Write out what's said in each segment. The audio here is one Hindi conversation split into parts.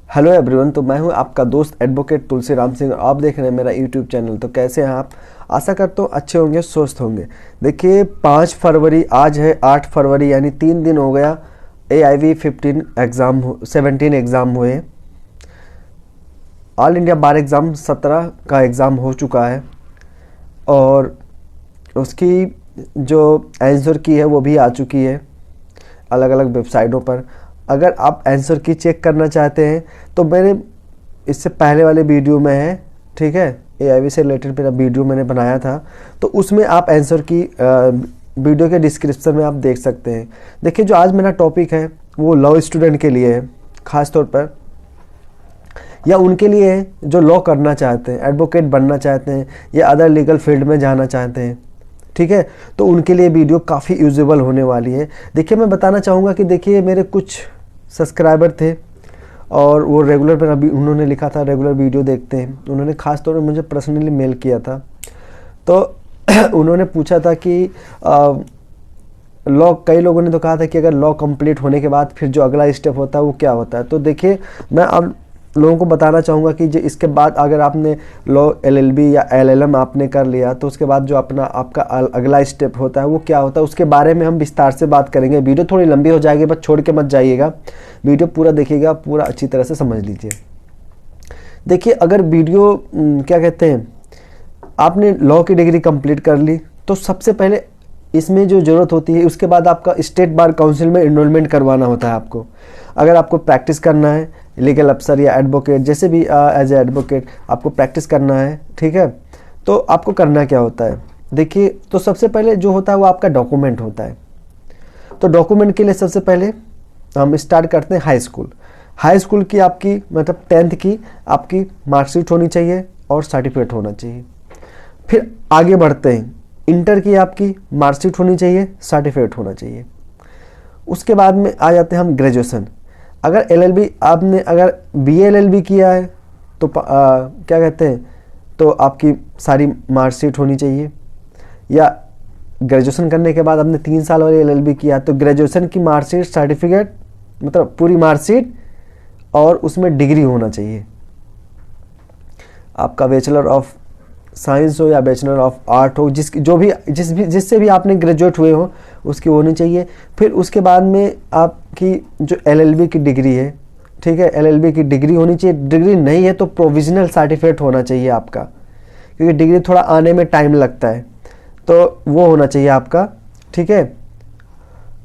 Hello everyone. तो मैं हूं आपका दोस्त एडवोकेट तुलसी राम सिंह। आप देख रहे हैं मेरा यूट्यूब चैनल। तो कैसे हैं आप? आशा करता हूँ अच्छे होंगे, स्वस्थ होंगे। देखिए 5 फरवरी आज है, 8 फरवरी यानी 3 दिन हो गया AIV 15 एग्ज़ाम 17 एग्ज़ाम हुए। ऑल इंडिया बार एग्ज़ाम 17 का एग्ज़ाम हो चुका है और उसकी जो आंसर की है वो भी आ चुकी है अलग अलग वेबसाइटों पर। अगर आप आंसर की चेक करना चाहते हैं तो मेरे इससे पहले वाले वीडियो में है, ठीक है, AIV से रिलेटेड मेरा वीडियो मैंने बनाया था, तो उसमें आप आंसर की वीडियो के डिस्क्रिप्शन में आप देख सकते हैं। देखिए जो आज मेरा टॉपिक है वो लॉ स्टूडेंट के लिए है, ख़ास तौर पर, या उनके लिए है जो लॉ करना चाहते हैं, एडवोकेट बनना चाहते हैं या अदर लीगल फील्ड में जाना चाहते हैं, ठीक है। तो उनके लिए वीडियो काफ़ी यूजेबल होने वाली है। देखिए मैं बताना चाहूँगा कि देखिए मेरे कुछ सब्सक्राइबर थे और वो रेगुलर पर अभी उन्होंने लिखा था रेगुलर वीडियो देखते हैं। उन्होंने ख़ास तौर पर मुझे पर्सनली मेल किया था। तो उन्होंने पूछा था कि लॉ, कई लोगों ने तो कहा था कि अगर लॉ कंप्लीट होने के बाद फिर जो अगला स्टेप होता है वो क्या होता है। तो देखिए मैं अब लोगों को बताना चाहूँगा कि जो इसके बाद अगर आपने लॉ LLB या LLM आपने कर लिया तो उसके बाद जो आपका अगला स्टेप होता है वो क्या होता है, उसके बारे में हम विस्तार से बात करेंगे। वीडियो थोड़ी लंबी हो जाएगी, बस छोड़ के मत जाइएगा, वीडियो पूरा देखिएगा, पूरा अच्छी तरह से समझ लीजिए। देखिए अगर वीडियो क्या कहते हैं, आपने लॉ की डिग्री कंप्लीट कर ली तो सबसे पहले इसमें जो ज़रूरत होती है उसके बाद आपका स्टेट बार काउंसिल में इनरोलमेंट करवाना होता है आपको। अगर आपको प्रैक्टिस करना है लीगल अफसर या एडवोकेट, जैसे भी एज ए एडवोकेट आपको प्रैक्टिस करना है, ठीक है, तो आपको करना क्या होता है। देखिए तो सबसे पहले जो होता है वो आपका डॉक्यूमेंट होता है। तो डॉक्यूमेंट के लिए सबसे पहले हम स्टार्ट करते हैं हाई स्कूल। हाई स्कूल की आपकी मतलब 10th की आपकी मार्कशीट होनी चाहिए और सर्टिफिकेट होना चाहिए। फिर आगे बढ़ते हैं, इंटर की आपकी मार्कशीट होनी चाहिए, सर्टिफिकेट होना चाहिए। उसके बाद में आ जाते हैं हम ग्रेजुएशन। अगर LLB आपने अगर BA LLB किया है तो क्या कहते हैं, तो आपकी सारी मार्कशीट होनी चाहिए। या ग्रेजुएशन करने के बाद आपने 3 साल वाली LLB किया तो ग्रेजुएशन की मार्कशीट, सर्टिफिकेट, मतलब पूरी मार्कशीट और उसमें डिग्री होना चाहिए। आपका बैचलर ऑफ साइंस हो या बैचलर ऑफ आर्ट हो, जिससे भी आपने ग्रेजुएट हुए हो उसकी होनी चाहिए। फिर उसके बाद में आपकी जो LLB की डिग्री है, ठीक है, LLB की डिग्री होनी चाहिए। डिग्री नहीं है तो प्रोविजनल सर्टिफिकेट होना चाहिए आपका, क्योंकि डिग्री थोड़ा आने में टाइम लगता है, तो वो होना चाहिए आपका, ठीक है।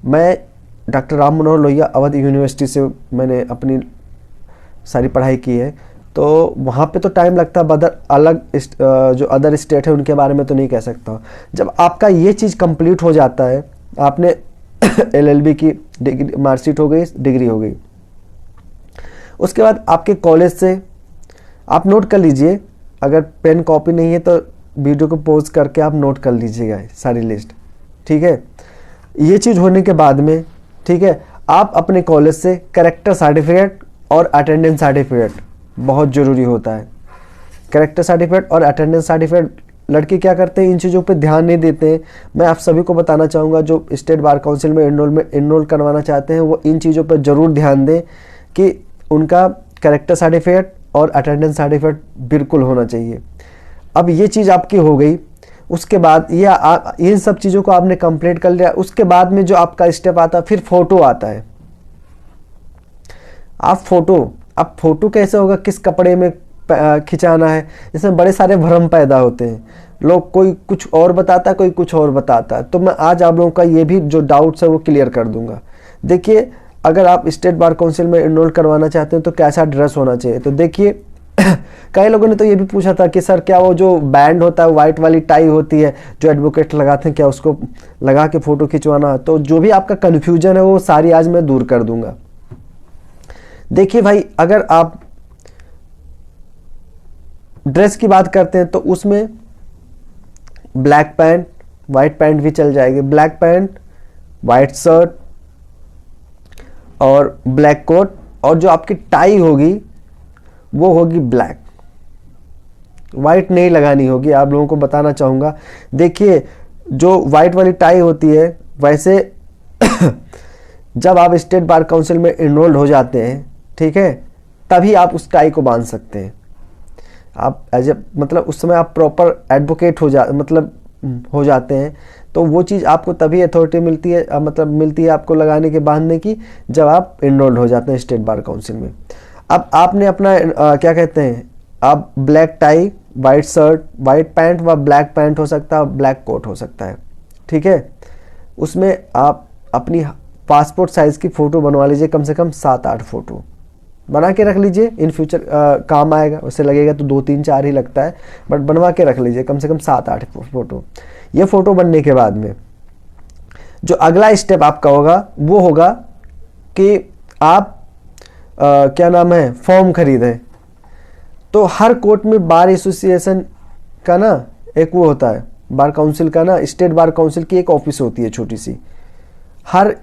मैं डॉक्टर राम मनोहर लोहिया अवध यूनिवर्सिटी से मैंने अपनी सारी पढ़ाई की है, तो वहाँ पे तो टाइम लगता है, बदर अलग जो अदर स्टेट है उनके बारे में तो नहीं कह सकता। जब आपका ये चीज़ कंप्लीट हो जाता है, आपने LLB की डिग्री मार्कशीट हो गई, डिग्री हो गई, उसके बाद आपके कॉलेज से आप नोट कर लीजिए, अगर पेन कॉपी नहीं है तो वीडियो को पॉज करके आप नोट कर लीजिएगा सारी लिस्ट, ठीक है। ये चीज़ होने के बाद में, ठीक है, आप अपने कॉलेज से कैरेक्टर सर्टिफिकेट और अटेंडेंस सर्टिफिकेट बहुत ज़रूरी होता है। कैरेक्टर सर्टिफिकेट और अटेंडेंस सर्टिफिकेट, लड़के क्या करते हैं इन चीज़ों पे ध्यान नहीं देते हैं। मैं आप सभी को बताना चाहूँगा जो स्टेट बार काउंसिल में इनरोल करवाना चाहते हैं वो इन चीज़ों पर ज़रूर ध्यान दें कि उनका कैरेक्टर सर्टिफिकेट और अटेंडेंस सर्टिफिकेट बिल्कुल होना चाहिए। अब ये चीज़ आपकी हो गई, उसके बाद ये इन सब चीज़ों को आपने कंप्लीट कर लिया। उसके बाद में जो आपका स्टेप आता है फिर फ़ोटो आता है। अब फोटो कैसे होगा, किस कपड़े में खिंचाना है, इसमें बड़े सारे भ्रम पैदा होते हैं। लोग कोई कुछ और बताता है, कोई कुछ और बताता है। तो मैं आज आप लोगों का ये भी जो डाउट्स है वो क्लियर कर दूंगा। देखिए अगर आप स्टेट बार काउंसिल में इनरोल करवाना चाहते हैं तो कैसा ड्रेस होना चाहिए। तो देखिए कई लोगों ने तो ये भी पूछा था कि सर क्या वो जो बैंड होता है, वाइट वाली टाई होती है जो एडवोकेट लगाते हैं, क्या उसको लगा के फ़ोटो खिंचवाना। तो जो भी आपका कन्फ्यूजन है वो सारी आज मैं दूर कर दूंगा। देखिए भाई, अगर आप ड्रेस की बात करते हैं तो उसमें ब्लैक पैंट, वाइट पैंट भी चल जाएगी। ब्लैक पैंट, वाइट शर्ट और ब्लैक कोट, और जो आपकी टाई होगी वो होगी ब्लैक, वाइट नहीं लगानी होगी। आप लोगों को बताना चाहूँगा, देखिए जो वाइट वाली टाई होती है वैसे जब आप स्टेट बार काउंसिल में इनरोल्ड हो जाते हैं, ठीक है, तभी आप उस टाई को बांध सकते हैं। आप एज ए मतलब उस समय आप प्रॉपर एडवोकेट हो जाते हैं। तो वो चीज़ आपको तभी अथॉरिटी मिलती है, मतलब मिलती है आपको लगाने के बांधने की, जब आप इनरोल्ड हो जाते हैं स्टेट बार काउंसिल में। अब आपने अपना क्या कहते हैं, आप black tie, white shirt, white pant व ब्लैक पैंट हो सकता है, ब्लैक कोट हो सकता है, ठीक है। उसमें आप अपनी पासपोर्ट साइज़ की फ़ोटो बनवा लीजिए, कम से कम 7-8 फ़ोटो बना के रख लीजिए, इन फ्यूचर काम आएगा। उससे लगेगा तो 2-3-4 ही लगता है, बट बनवा के रख लीजिए कम से कम 7-8 फ़ोटो। ये फ़ोटो बनने के बाद में जो अगला स्टेप आपका होगा वो होगा कि आप क्या नाम है, फॉर्म खरीदें। तो हर कोर्ट में बार एसोसिएशन का ना एक वो होता है, बार काउंसिल का ना, स्टेट बार काउंसिल की एक ऑफिस होती है छोटी सी, हर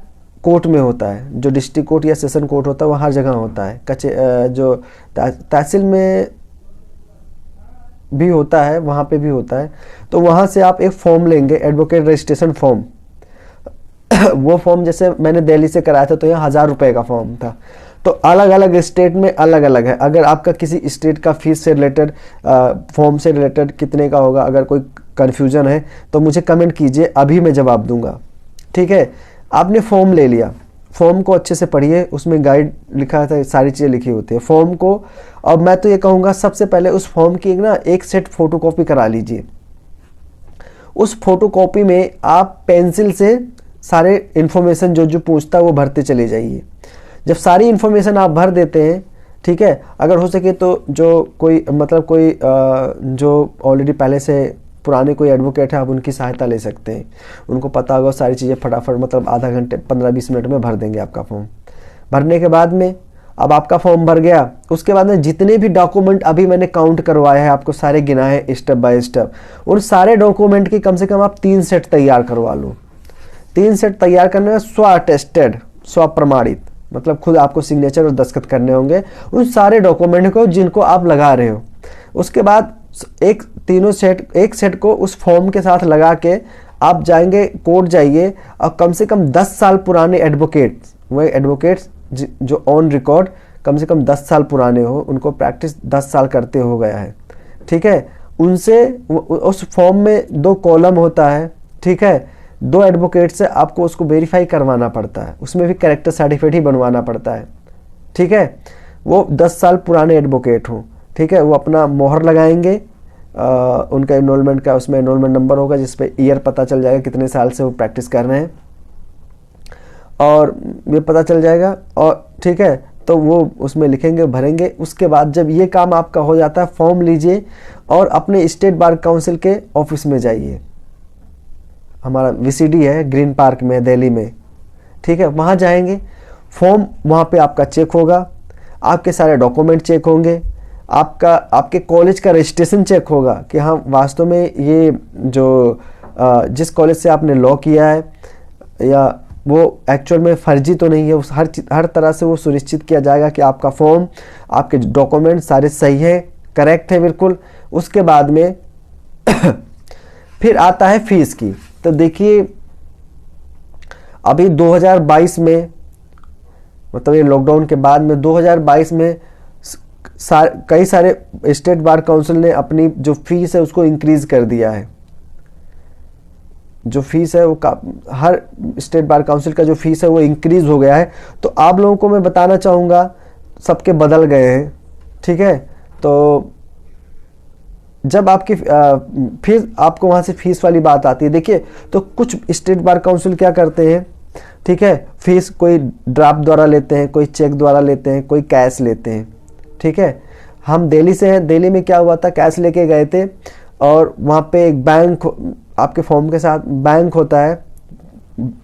कोर्ट में होता है। जो डिस्ट्रिक्ट कोर्ट या सेशन कोर्ट होता है वो हर जगह होता है। जो तहसील में भी होता है, वहाँ पे भी होता है। तो वहाँ से आप एक फॉर्म लेंगे, एडवोकेट रजिस्ट्रेशन फॉर्म। वो फॉर्म जैसे मैंने दिल्ली से कराया था तो यहाँ 1000 रुपये का फॉर्म था। तो अलग अलग स्टेट में अलग अलग है। अगर आपका किसी स्टेट का फीस से रिलेटेड, फॉर्म से रिलेटेड कितने का होगा, अगर कोई कन्फ्यूजन है तो मुझे कमेंट कीजिए, अभी मैं जवाब दूंगा, ठीक है। आपने फॉर्म ले लिया, फॉर्म को अच्छे से पढ़िए, उसमें गाइड लिखा था, सारी चीज़ें लिखी होती है फॉर्म को। और मैं तो ये कहूँगा सबसे पहले उस फॉर्म की एक सेट फोटोकॉपी करा लीजिए। उस फोटोकॉपी में आप पेंसिल से सारे इन्फॉर्मेशन जो पूछता है वो भरते चले जाइए। जब सारी इन्फॉर्मेशन आप भर देते हैं, ठीक है, अगर हो सके तो जो कोई जो ऑलरेडी पहले से पुराने कोई एडवोकेट है आप उनकी सहायता ले सकते हैं। उनको पता होगा सारी चीज़ें फटाफट आधा घंटे 15-20 मिनट में भर देंगे आपका फॉर्म। भरने के बाद में अब आपका फॉर्म भर गया, उसके बाद में जितने भी डॉक्यूमेंट अभी मैंने काउंट करवाए हैं, आपको सारे गिनाए हैं स्टेप बाय स्टेप, उन सारे डॉक्यूमेंट की कम से कम आप 3 सेट तैयार करवा लो। 3 सेट तैयार करने में स्व अटेस्टेड, स्व प्रमाणित, मतलब खुद आपको सिग्नेचर और दस्तखत करने होंगे उन सारे डॉक्यूमेंट को जिनको आप लगा रहे हो। उसके बाद एक सेट को उस फॉर्म के साथ लगा के आप जाएंगे कोर्ट जाइए, और कम से कम 10 साल पुराने एडवोकेट्स, वही एडवोकेट्स जो ऑन रिकॉर्ड कम से कम 10 साल पुराने हो, उनको प्रैक्टिस 10 साल करते हो गया है, ठीक है, उनसे उस फॉर्म में 2 कॉलम होता है, ठीक है, 2 एडवोकेट से आपको उसको वेरीफाई करवाना पड़ता है, उसमें भी कैरेक्टर सर्टिफिकेट ही बनवाना पड़ता है, ठीक है। वो 10 साल पुराने एडवोकेट हो, ठीक है, वो अपना मोहर लगाएंगे, उनका एनरोलमेंट का उसमें एनरोलमेंट नंबर होगा जिस पे ईयर पता चल जाएगा कितने साल से वो प्रैक्टिस कर रहे हैं, और ये पता चल जाएगा, और ठीक है, तो वो उसमें लिखेंगे, भरेंगे। उसके बाद जब ये काम आपका हो जाता है, फॉर्म लीजिए और अपने स्टेट बार काउंसिल के ऑफिस में जाइए। हमारा VCD है ग्रीन पार्क में दिल्ली में, ठीक है, वहाँ जाएंगे, फॉर्म वहाँ पे आपका चेक होगा, आपके सारे डॉक्यूमेंट चेक होंगे, आपके कॉलेज का रजिस्ट्रेशन चेक होगा कि हाँ वास्तव में ये जो जिस कॉलेज से आपने लॉ किया है या वो एक्चुअल में फर्जी तो नहीं है। उस हर तरह से वो सुनिश्चित किया जाएगा कि आपका फॉर्म, आपके डॉक्यूमेंट सारे सही है, करेक्ट है बिल्कुल। उसके बाद में फिर आता है फीस की। तो देखिए अभी 2022 में, मतलब ये लॉकडाउन के बाद में 2022 में कई सारे स्टेट बार काउंसिल ने अपनी जो फीस है उसको इंक्रीज कर दिया है। जो फीस है वो हर स्टेट बार काउंसिल का जो फीस है वो इंक्रीज हो गया है। तो आप लोगों को मैं बताना चाहूँगा, सबके बदल गए हैं, ठीक है। तो जब आपकी फिर आपको वहाँ से फीस वाली बात आती है, देखिए तो कुछ स्टेट बार काउंसिल क्या करते हैं, ठीक है, फीस कोई ड्राफ्ट द्वारा लेते हैं, कोई चेक द्वारा लेते हैं, कोई कैश लेते हैं, ठीक है। हम दिल्ली से हैं, दिल्ली में क्या हुआ था, कैश लेके गए थे और वहाँ पे एक बैंक, आपके फॉर्म के साथ बैंक होता है,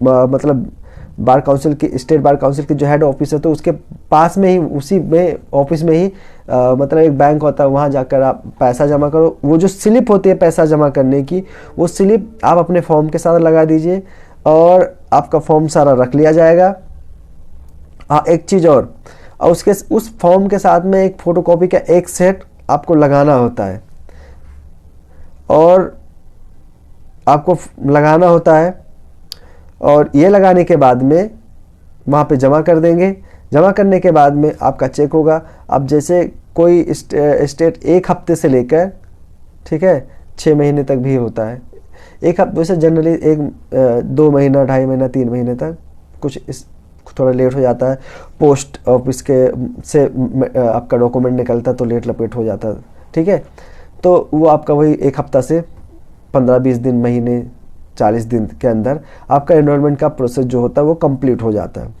मतलब बार काउंसिल की, स्टेट बार काउंसिल की जो हेड ऑफिस है, तो उसके पास में ही, उसी में ऑफिस में ही मतलब एक बैंक होता है। वहाँ जाकर आप पैसा जमा करो, वो जो स्लिप होती है पैसा जमा करने की, वो स्लिप आप अपने फॉर्म के साथ लगा दीजिए और आपका फॉर्म सारा रख लिया जाएगा। एक चीज़ और उसके उस फॉर्म के साथ में एक फोटोकॉपी का एक सेट आपको लगाना होता है, और आपको लगाना होता है, और ये लगाने के बाद में वहाँ पे जमा कर देंगे। जमा करने के बाद में आपका चेक होगा। अब जैसे कोई स्टेट 1 हफ्ते से लेकर, ठीक है, 6 महीने तक भी होता है। 1 हफ्ते से जनरली 2 महीना, 2.5 महीना, 3 महीने तक, कुछ थोड़ा लेट हो जाता है। पोस्ट ऑफिस के से आपका डॉक्यूमेंट निकलता है तो लेट लपेट हो जाता है, ठीक है। तो वो आपका वही 1 हफ्ता से 15-20 दिन, महीने, 40 दिन के अंदर आपका एनरोलमेंट का प्रोसेस जो होता है वो कंप्लीट हो जाता है।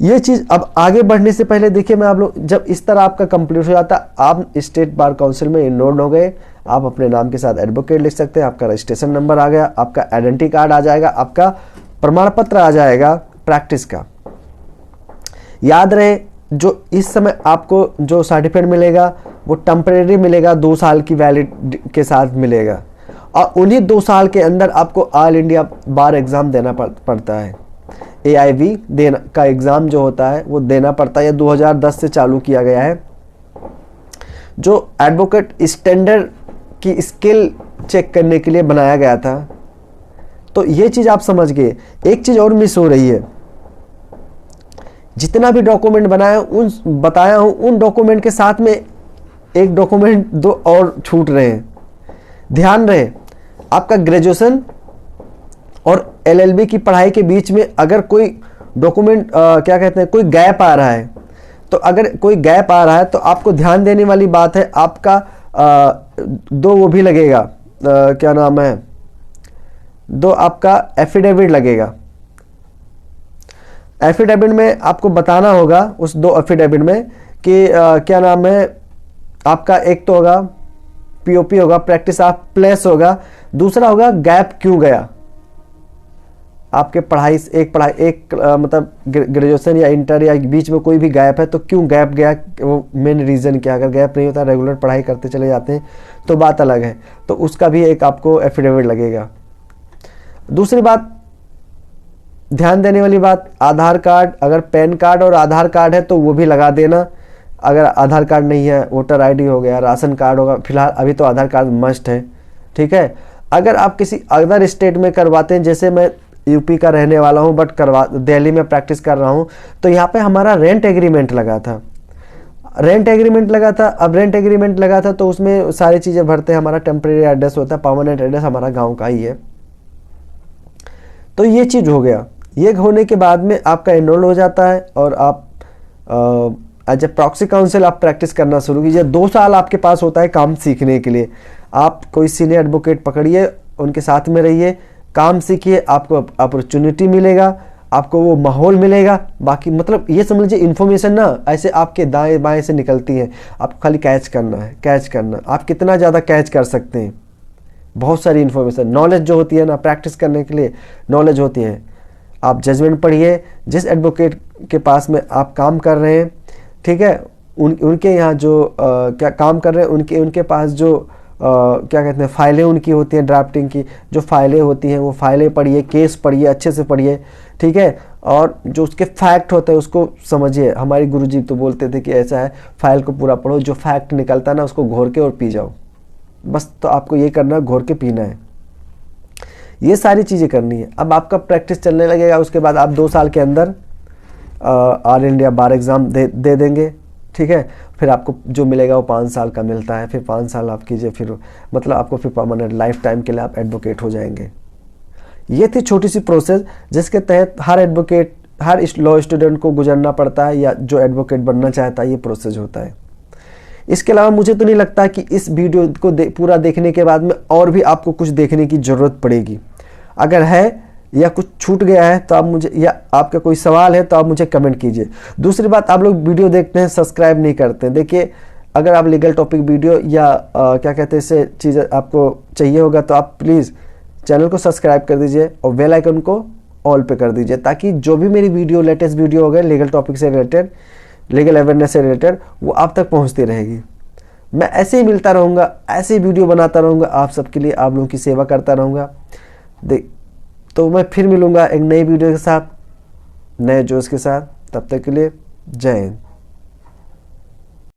ये चीज़ अब आगे बढ़ने से पहले देखिए, मैं आप लोग जब इस तरह आपका कंप्लीट हो जाता है, आप स्टेट बार काउंसिल में एनरोल्ड हो गए, आप अपने नाम के साथ एडवोकेट लिख सकते हैं, आपका रजिस्ट्रेशन नंबर आ गया, आपका आइडेंटिटी कार्ड आ जाएगा, आपका प्रमाण पत्र आ जाएगा प्रैक्टिस का। याद रहे, जो इस समय आपको जो सर्टिफिकेट मिलेगा वो टेम्परेरी मिलेगा, 2 साल की वैलिड के साथ मिलेगा, और उन्हीं 2 साल के अंदर आपको ऑल इंडिया बार एग्जाम देना पड़ता है। AIB देना का एग्ज़ाम जो होता है वो देना पड़ता है। ये 2010 से चालू किया गया है, जो एडवोकेट स्टैंडर्ड की स्किल चेक करने के लिए बनाया गया था। तो ये चीज़ आप समझ गए। एक चीज़ और मिस हो रही है, जितना भी डॉक्यूमेंट बताया हूँ उन डॉक्यूमेंट के साथ में एक डॉक्यूमेंट 2 और छूट रहे हैं। ध्यान रहे, आपका ग्रेजुएशन और LLB की पढ़ाई के बीच में अगर कोई डॉक्यूमेंट क्या कहते हैं, कोई गैप आ रहा है, तो अगर कोई गैप आ रहा है तो आपको ध्यान देने वाली बात है, आपका 2 वो भी लगेगा, क्या नाम है, 2 आपका एफिडेविट लगेगा। एफिडेविट में आपको बताना होगा उस 2 एफिडेविट में कि क्या नाम है, आपका एक तो होगा POP होगा, प्रैक्टिस ऑफ प्लेस होगा, दूसरा होगा गैप क्यों गया। आपके मतलब ग्रेजुएशन या इंटर या बीच में कोई भी गैप है तो क्यों गैप गया, वो मेन रीज़न क्या। अगर गैप नहीं होता, रेगुलर पढ़ाई करते चले जाते हैं तो बात अलग है, तो उसका भी एक आपको एफिडेविट लगेगा। दूसरी बात, ध्यान देने वाली बात, आधार कार्ड, अगर पैन कार्ड और आधार कार्ड है तो वो भी लगा देना। अगर आधार कार्ड नहीं है, वोटर ID हो गया, राशन कार्ड होगा, फिलहाल अभी तो आधार कार्ड मस्ट है, ठीक है। अगर आप किसी अदर स्टेट में करवाते हैं, जैसे मैं UP का रहने वाला हूं बट दिल्ली में प्रैक्टिस कर रहा हूं, तो यहाँ पे हमारा रेंट एग्रीमेंट लगा था। अब रेंट एग्रीमेंट लगा था तो उसमें सारी चीज़ें भरते हैं। हमारा टेम्परेरी एड्रेस होता है, परमानेंट एड्रेस हमारा गाँव का ही है। तो ये चीज़ हो गया। ये होने के बाद में आपका एनरोल हो जाता है और आप एज ए प्रॉक्सी काउंसिल आप प्रैक्टिस करना शुरू कीजिए। 2 साल आपके पास होता है काम सीखने के लिए। आप कोई सीनियर एडवोकेट पकड़िए, उनके साथ में रहिए, काम सीखिए, आपको अपॉर्चुनिटी मिलेगा, आपको वो माहौल मिलेगा। बाकी मतलब ये समझ लीजिए, इन्फॉर्मेशन ना ऐसे आपके दाएं बाएं से निकलती है, आपको खाली कैच करना। आप कितना ज़्यादा कैच कर सकते हैं, बहुत सारी इन्फॉर्मेशन, नॉलेज जो होती है ना, प्रैक्टिस करने के लिए नॉलेज होती है। आप जजमेंट पढ़िए, जिस एडवोकेट के पास में आप काम कर रहे हैं, ठीक है, उनके यहाँ जो क्या काम कर रहे हैं, उनके पास जो क्या कहते हैं फाइलें उनकी होती हैं, ड्राफ्टिंग की जो फाइलें होती हैं, वो फाइलें पढ़िए, केस पढ़िए, अच्छे से पढ़िए, ठीक है। और जो उसके फैक्ट होते हैं उसको समझिए। हमारे गुरुजी तो बोलते थे कि ऐसा है, फाइल को पूरा पढ़ो, जो फैक्ट निकलता है ना उसको घोर के और पी जाओ, बस। तो आपको ये करना, घोर के पीना है, ये सारी चीज़ें करनी है। अब आपका प्रैक्टिस चलने लगेगा, उसके बाद आप 2 साल के अंदर ऑल इंडिया बार एग्ज़ाम दे देंगे, ठीक है। फिर आपको जो मिलेगा वो 5 साल का मिलता है। फिर 5 साल आप कीजिए, फिर मतलब आपको फिर परमानेंट लाइफ टाइम के लिए आप एडवोकेट हो जाएंगे। ये थी छोटी सी प्रोसेस जिसके तहत हर एडवोकेट, हर लॉ स्टूडेंट को गुजरना पड़ता है, या जो एडवोकेट बनना चाहता है ये प्रोसेस होता है। इसके अलावा मुझे तो नहीं लगता कि इस वीडियो को पूरा देखने के बाद में और भी आपको कुछ देखने की ज़रूरत पड़ेगी। अगर है या कुछ छूट गया है तो आप मुझे, या आपका कोई सवाल है तो आप मुझे कमेंट कीजिए। दूसरी बात, आप लोग वीडियो देखते हैं, सब्सक्राइब नहीं करते हैं। देखिए, अगर आप लीगल टॉपिक वीडियो या क्या कहते हैं इससे चीज़ें आपको चाहिए होगा तो आप प्लीज़ चैनल को सब्सक्राइब कर दीजिए और बेल आइकन को ऑल पे कर दीजिए, ताकि जो भी मेरी वीडियो, लेटेस्ट वीडियो हो गए लीगल टॉपिक से रिलेटेड, लीगल अवेयरनेस से रिलेटेड, वो आप तक पहुँचती रहेगी। मैं ऐसे ही मिलता रहूँगा, ऐसे ही वीडियो बनाता रहूँगा आप सबके लिए, आप लोगों की सेवा करता रहूँगा। तो मैं फिर मिलूँगा एक नई वीडियो के साथ, नए जोश के साथ। तब तक के लिए जय हिंद।